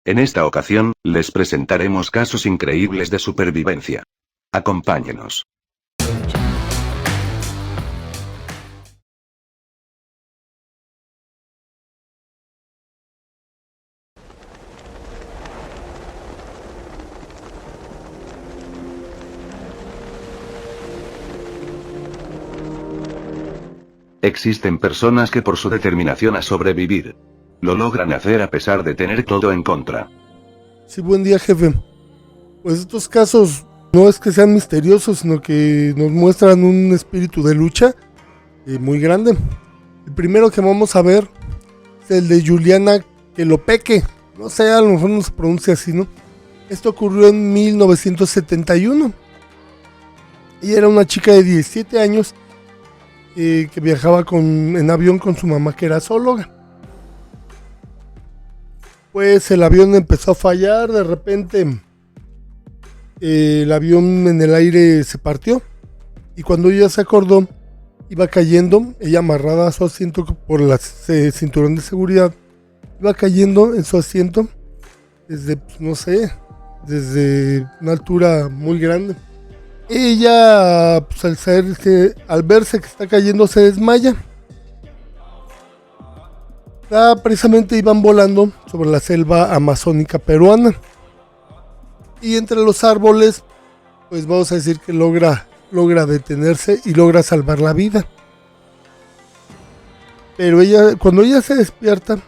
En esta ocasión, les presentaremos casos increíbles de supervivencia. Acompáñenos. Existen personas que por su determinación a sobrevivir, lo logran hacer a pesar de tener todo en contra. Sí, buen día, jefe. Pues estos casos no es que sean misteriosos, sino que nos muestran un espíritu de lucha muy grande. El primero que vamos a ver es el de Juliana Kelopeque. No sé, a lo mejor no se pronuncia así, ¿no? Esto ocurrió en 1971. Ella era una chica de 17 años que viajaba en avión con su mamá, que era zoóloga. Pues el avión empezó a fallar, de repente el avión en el aire se partió y cuando ella se acordó, iba cayendo, ella amarrada a su asiento por el cinturón de seguridad, iba cayendo en su asiento desde, no sé, desde una altura muy grande. Ella, pues, al verse que está cayendo, se desmaya. Precisamente iban volando sobre la selva amazónica peruana. Y entre los árboles, pues vamos a decir que logra detenerse y logra salvar la vida. Pero cuando ella se despierta,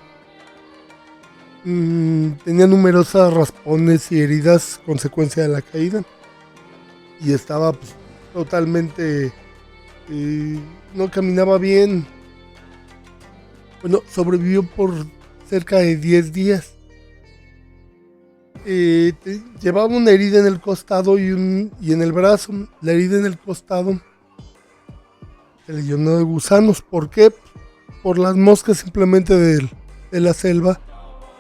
tenía numerosas raspones y heridas consecuencia de la caída. Y estaba pues, totalmente... no caminaba bien. Bueno, sobrevivió por cerca de 10 días. Llevaba una herida en el costado y en el brazo. La herida en el costado se le llenó de gusanos. ¿Por qué? Por las moscas simplemente de la selva.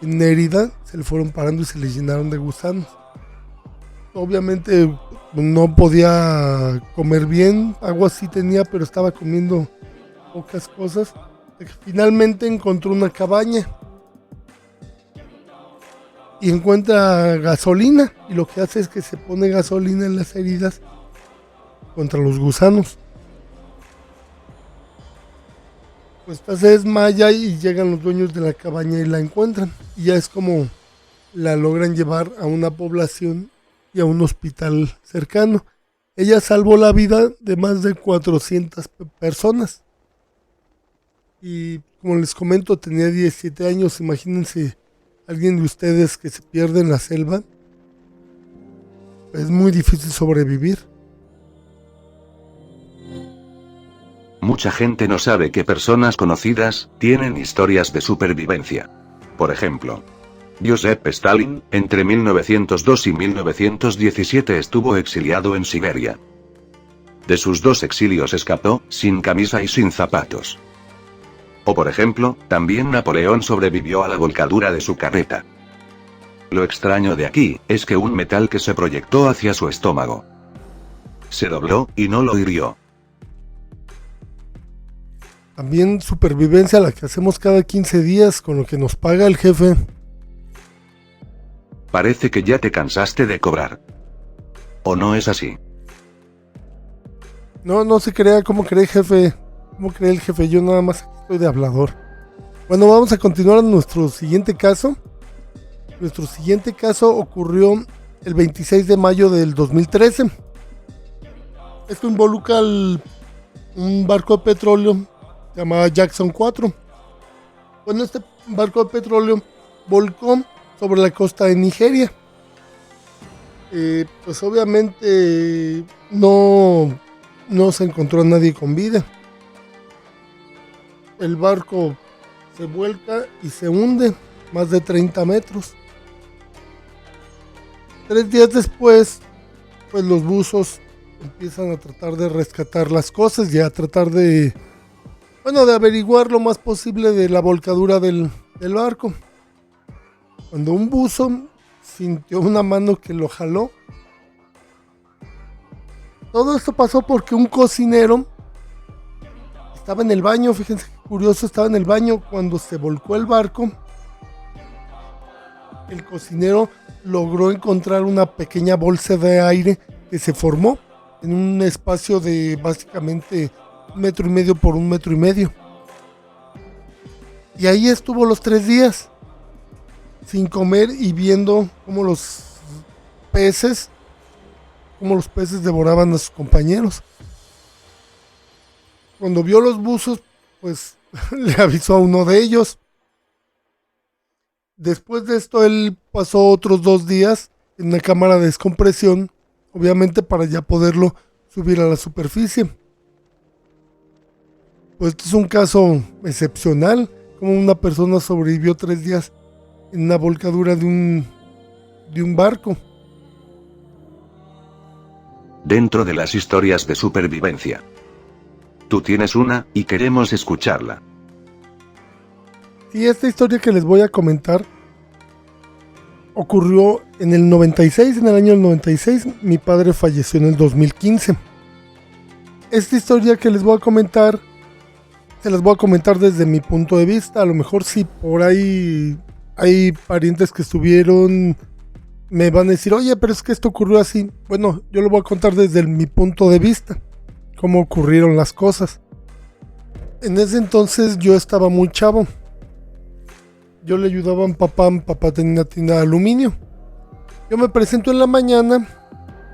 En la herida se le fueron parando y se le llenaron de gusanos. Obviamente no podía comer bien, agua sí tenía, pero estaba comiendo pocas cosas. Finalmente encontró una cabaña y encuentra gasolina, y lo que hace es que se pone gasolina en las heridas contra los gusanos. Pues se desmaya y llegan los dueños de la cabaña y la encuentran, y ya es como la logran llevar a una población y a un hospital cercano. Ella salvó la vida de más de 400 personas. Y como les comento, tenía 17 años. Imagínense alguien de ustedes que se pierde en la selva. Es muy difícil sobrevivir. Mucha gente no sabe que personas conocidas tienen historias de supervivencia. Por ejemplo, Joseph Stalin, entre 1902 y 1917 estuvo exiliado en Siberia. De sus 2 exilios escapó, sin camisa y sin zapatos. O por ejemplo, también Napoleón sobrevivió a la volcadura de su carreta. Lo extraño de aquí, es que un metal que se proyectó hacia su estómago se dobló, y no lo hirió. También supervivencia la que hacemos cada 15 días con lo que nos paga el jefe. Parece que ya te cansaste de cobrar. ¿O no es así? No se crea. ¿Cómo cree, jefe? ¿Cómo cree el jefe? Yo nada más estoy de hablador. Bueno, vamos a continuar en nuestro siguiente caso. Nuestro siguiente caso ocurrió el 26 de mayo del 2013. Esto involucra un barco de petróleo llamado Jackson 4. Bueno, este barco de petróleo volcó sobre la costa de Nigeria. Pues obviamente no se encontró a nadie con vida. El barco se vuelca y se hunde más de 30 metros. 3 días después, pues los buzos empiezan a tratar de rescatar las cosas y a tratar de averiguar lo más posible de la volcadura del barco. Cuando un buzo sintió una mano que lo jaló. Todo esto pasó porque un cocinero estaba en el baño. Fíjense qué curioso, estaba en el baño cuando se volcó el barco. el cocinero logró encontrar una pequeña bolsa de aire que se formó en un espacio de básicamente 1,5 metros por 1,5 metros. Y ahí estuvo los 3 días, sin comer y viendo cómo los peces devoraban a sus compañeros. Cuando vio los buzos, pues le avisó a uno de ellos. Después de esto, él pasó otros 2 días en una cámara de descompresión, obviamente para ya poderlo subir a la superficie. Pues esto es un caso excepcional, como una persona sobrevivió 3 días en una volcadura de un barco. Dentro de las historias de supervivencia. Tú tienes una, y queremos escucharla. Sí, esta historia que les voy a comentar ocurrió en el 96, en el año 96. Mi padre falleció en el 2015. Esta historia que les voy a comentar, se las voy a comentar desde mi punto de vista. A lo mejor si por ahí hay parientes que estuvieron, me van a decir, oye, pero es que esto ocurrió así. Bueno, yo lo voy a contar desde mi punto de vista, cómo ocurrieron las cosas. En ese entonces yo estaba muy chavo. Yo le ayudaba a mi papá tenía una tienda de aluminio. Yo me presento en la mañana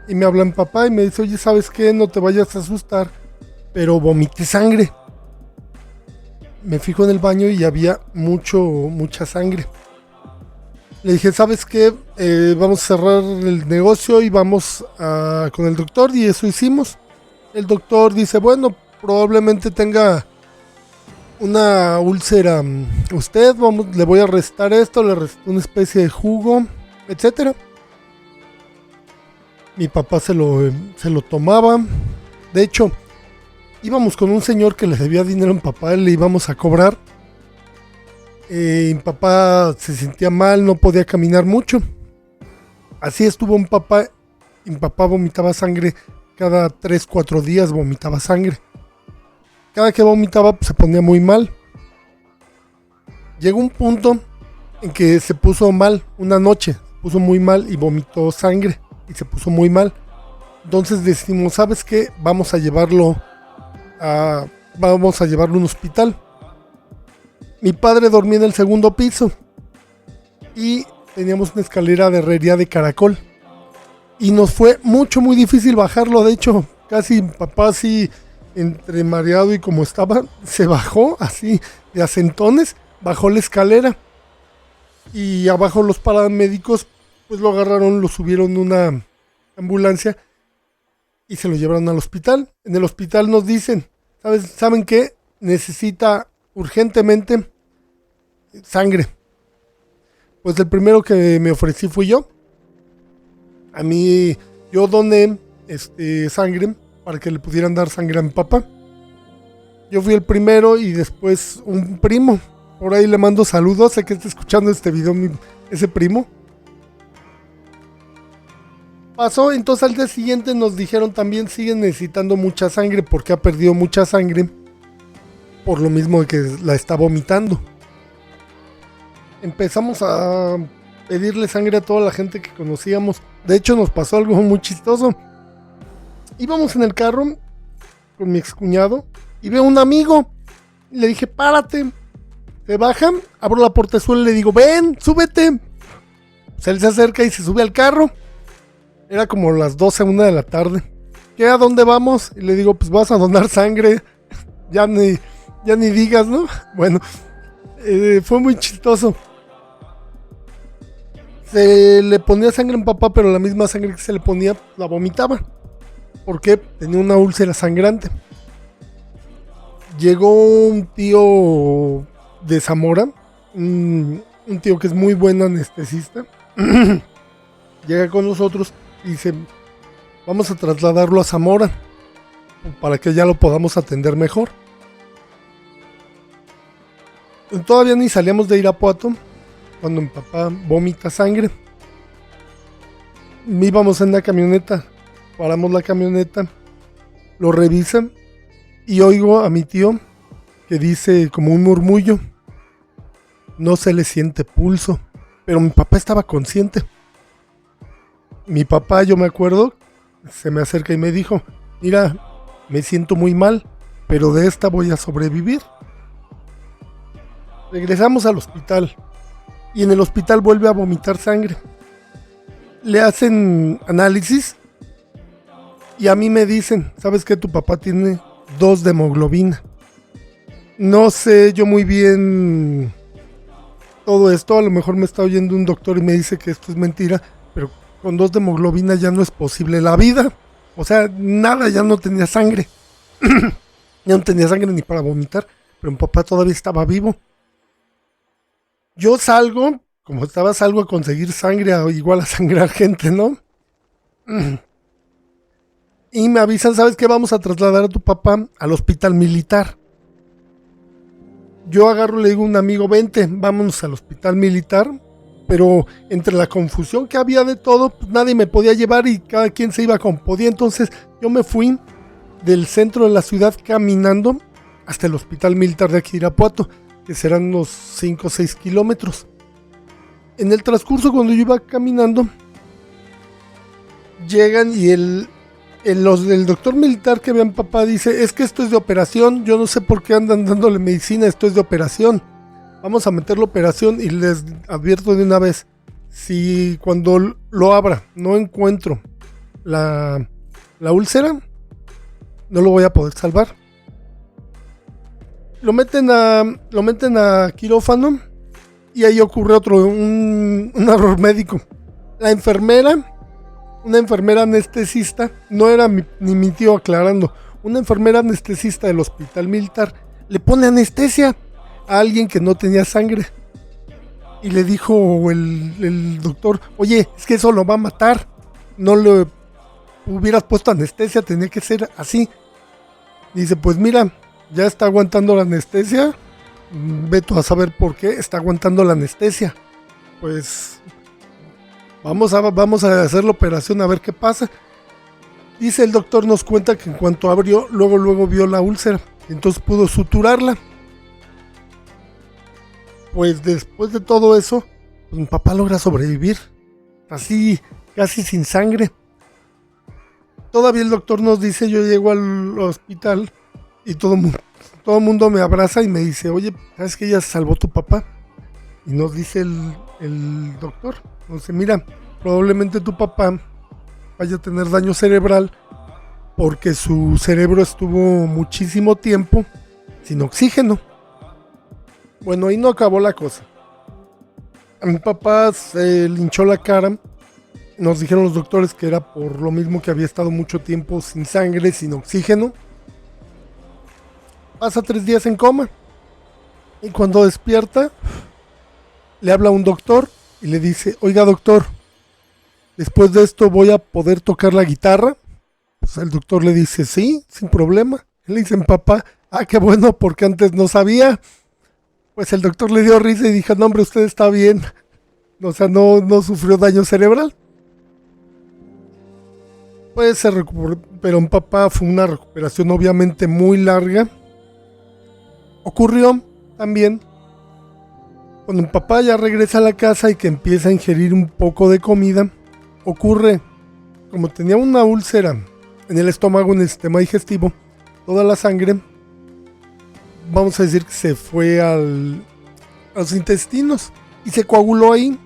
y me habla mi papá y me dice, oye, ¿sabes qué? No te vayas a asustar, pero vomité sangre. Me fijo en el baño y había mucha sangre. Le dije, ¿sabes qué? Vamos a cerrar el negocio y vamos con el doctor, y eso hicimos. El doctor dice, bueno, probablemente tenga una úlcera usted, le voy a restar esto, le resté una especie de jugo, etcétera. Mi papá se lo tomaba. De hecho, íbamos con un señor que le debía dinero a mi papá, le íbamos a cobrar. Mi papá se sentía mal, no podía caminar mucho. Así estuvo mi papá, y mi papá vomitaba sangre cada 3-4 días, vomitaba sangre. Cada que vomitaba pues, se ponía muy mal. Llegó un punto en que se puso mal, una noche, se puso muy mal y vomitó sangre y se puso muy mal. Entonces decimos, ¿sabes qué? Vamos a llevarlo a un hospital. Mi padre dormía en el segundo piso y teníamos una escalera de herrería de caracol. Y nos fue muy difícil bajarlo. De hecho, casi mi papá así, entre mareado y como estaba, se bajó así de acentones, bajó la escalera. Y abajo los paramédicos pues lo agarraron, lo subieron en una ambulancia y se lo llevaron al hospital. En el hospital nos dicen, ¿saben qué? Necesita urgentemente sangre. Pues el primero que me ofrecí fui yo. A mí, yo doné sangre para que le pudieran dar sangre a mi papá. Yo fui el primero y después un primo. Por ahí le mando saludos, sé que está escuchando este video ese primo. Pasó, entonces al día siguiente nos dijeron también siguen necesitando mucha sangre porque ha perdido mucha sangre por lo mismo de que la está vomitando. Empezamos a pedirle sangre a toda la gente que conocíamos. De hecho nos pasó algo muy chistoso. Íbamos en el carro con mi excuñado y veo un amigo. Le dije, párate. Se baja, abro la portezuela y le digo, ven, súbete. Pues él se acerca y se sube al carro. Era como las 12, 1 de la tarde. ¿Qué? ¿A dónde vamos? Y le digo, pues vas a donar sangre. Ya ni digas, ¿no? Bueno, fue muy chistoso. Se le ponía sangre en papá, pero la misma sangre que se le ponía la vomitaba. Porque tenía una úlcera sangrante. Llegó un tío de Zamora, un tío que es muy buen anestesista. Llega con nosotros y dice, vamos a trasladarlo a Zamora para que ya lo podamos atender mejor. Todavía ni salíamos de Irapuato cuando mi papá vomita sangre. Íbamos en la camioneta, paramos la camioneta, lo revisan y oigo a mi tío que dice como un murmullo, no se le siente pulso. pero mi papá estaba consciente. Mi papá, yo me acuerdo, se me acerca y me dijo, mira, me siento muy mal, pero de esta voy a sobrevivir. Regresamos al hospital y en el hospital vuelve a vomitar sangre. Le hacen análisis y a mí me dicen, ¿sabes qué? Tu papá tiene 2 de hemoglobina. No sé yo muy bien todo esto, a lo mejor me está oyendo un doctor y me dice que esto es mentira, pero con 2 de hemoglobina ya no es posible la vida. O sea, nada, ya no tenía sangre. Ya no tenía sangre ni para vomitar, pero mi papá todavía estaba vivo. Yo salgo, como estaba, salgo a conseguir sangre, igual a sangrar gente, ¿no? Y me avisan, ¿sabes qué? Vamos a trasladar a tu papá al hospital militar. Yo agarro, le digo a un amigo, vente, vámonos al hospital militar. Pero entre la confusión que había de todo, pues nadie me podía llevar y cada quien se iba como podía. Entonces yo me fui del centro de la ciudad caminando hasta el hospital militar de aquí de Irapuato, que serán unos 5 o 6 kilómetros. En el transcurso, cuando yo iba caminando, llegan y el doctor militar que ve a mi papá dice, es que esto es de operación, yo no sé por qué andan dándole medicina, esto es de operación. Vamos a meter la operación y les advierto de una vez, si cuando lo abra no encuentro la úlcera, no lo voy a poder salvar. Lo meten a quirófano y ahí ocurre un error médico. La enfermera, una enfermera anestesista, no era ni mi tío aclarando, una enfermera anestesista del hospital militar le pone anestesia a alguien que no tenía sangre. Y le dijo el doctor, oye, es que eso lo va a matar. No le hubieras puesto anestesia, tenía que ser así. Dice, pues mira, ya está aguantando la anestesia. Ve tú a saber por qué está aguantando la anestesia. Pues vamos a hacer la operación a ver qué pasa. Dice el doctor, nos cuenta que en cuanto abrió, luego vio la úlcera. Entonces pudo suturarla. Pues después de todo eso, pues mi papá logra sobrevivir. Así, casi sin sangre. Todavía el doctor nos dice, yo llego al hospital y todo el mundo me abraza y me dice, oye, ¿sabes que ya salvó tu papá? Y nos dice el doctor, nos dice, mira, probablemente tu papá vaya a tener daño cerebral porque su cerebro estuvo muchísimo tiempo sin oxígeno. Bueno, ahí no acabó la cosa. A mi papá se le hinchó la cara. Nos dijeron los doctores que era por lo mismo que había estado mucho tiempo sin sangre, sin oxígeno. Pasa 3 días en coma. Y cuando despierta, le habla a un doctor y le dice, oiga doctor, después de esto voy a poder tocar la guitarra. Pues el doctor le dice, sí, sin problema. Le dicen, papá, qué bueno, porque antes no sabía. Pues el doctor le dio risa y dijo, no hombre, usted está bien. O sea, no sufrió daño cerebral. Pues se recuperó, pero mi papá fue una recuperación obviamente muy larga. Ocurrió también cuando mi papá ya regresa a la casa y que empieza a ingerir un poco de comida. Ocurre, como tenía una úlcera en el estómago, en el sistema digestivo, toda la sangre, vamos a decir que se fue a los intestinos y se coaguló ahí.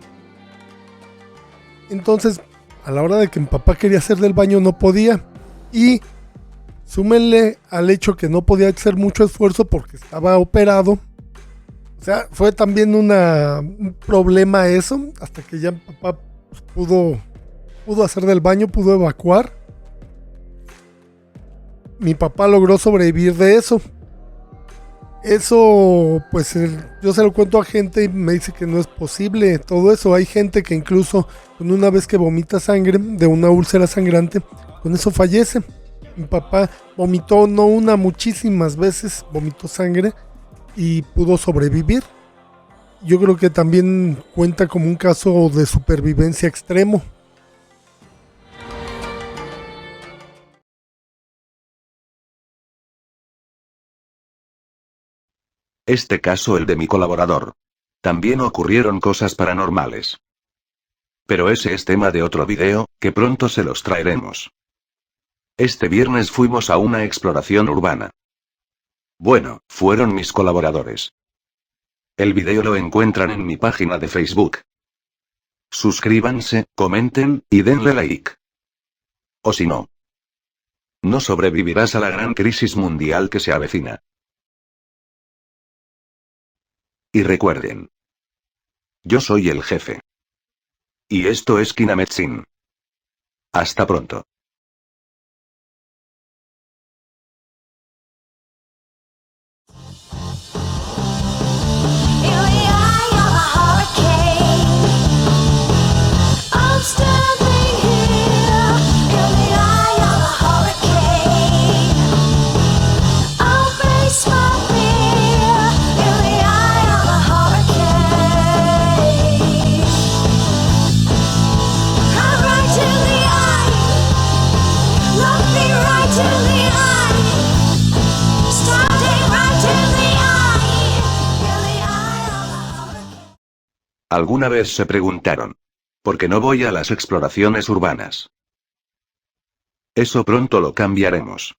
Entonces, a la hora de que mi papá quería hacer del baño no podía. Y súmenle al hecho que no podía hacer mucho esfuerzo porque estaba operado. O sea, fue también un problema eso, hasta que ya mi papá pudo hacer del baño, pudo evacuar. Mi papá logró sobrevivir de eso. Eso, pues yo se lo cuento a gente y me dice que no es posible todo eso. Hay gente que incluso con una vez que vomita sangre de una úlcera sangrante, con eso fallece. Mi papá vomitó no una, muchísimas veces vomitó sangre y pudo sobrevivir. Yo creo que también cuenta como un caso de supervivencia extremo. Este caso el de mi colaborador. también ocurrieron cosas paranormales. Pero ese es tema de otro video, que pronto se los traeremos. Este viernes fuimos a una exploración urbana. Bueno, fueron mis colaboradores. El video lo encuentran en mi página de Facebook. Suscríbanse, comenten, y denle like. O si no, no sobrevivirás a la gran crisis mundial que se avecina. Y recuerden, yo soy el jefe. Y esto es Kinametsin. Hasta pronto. ¿Alguna vez se preguntaron por qué no voy a las exploraciones urbanas? Eso pronto lo cambiaremos.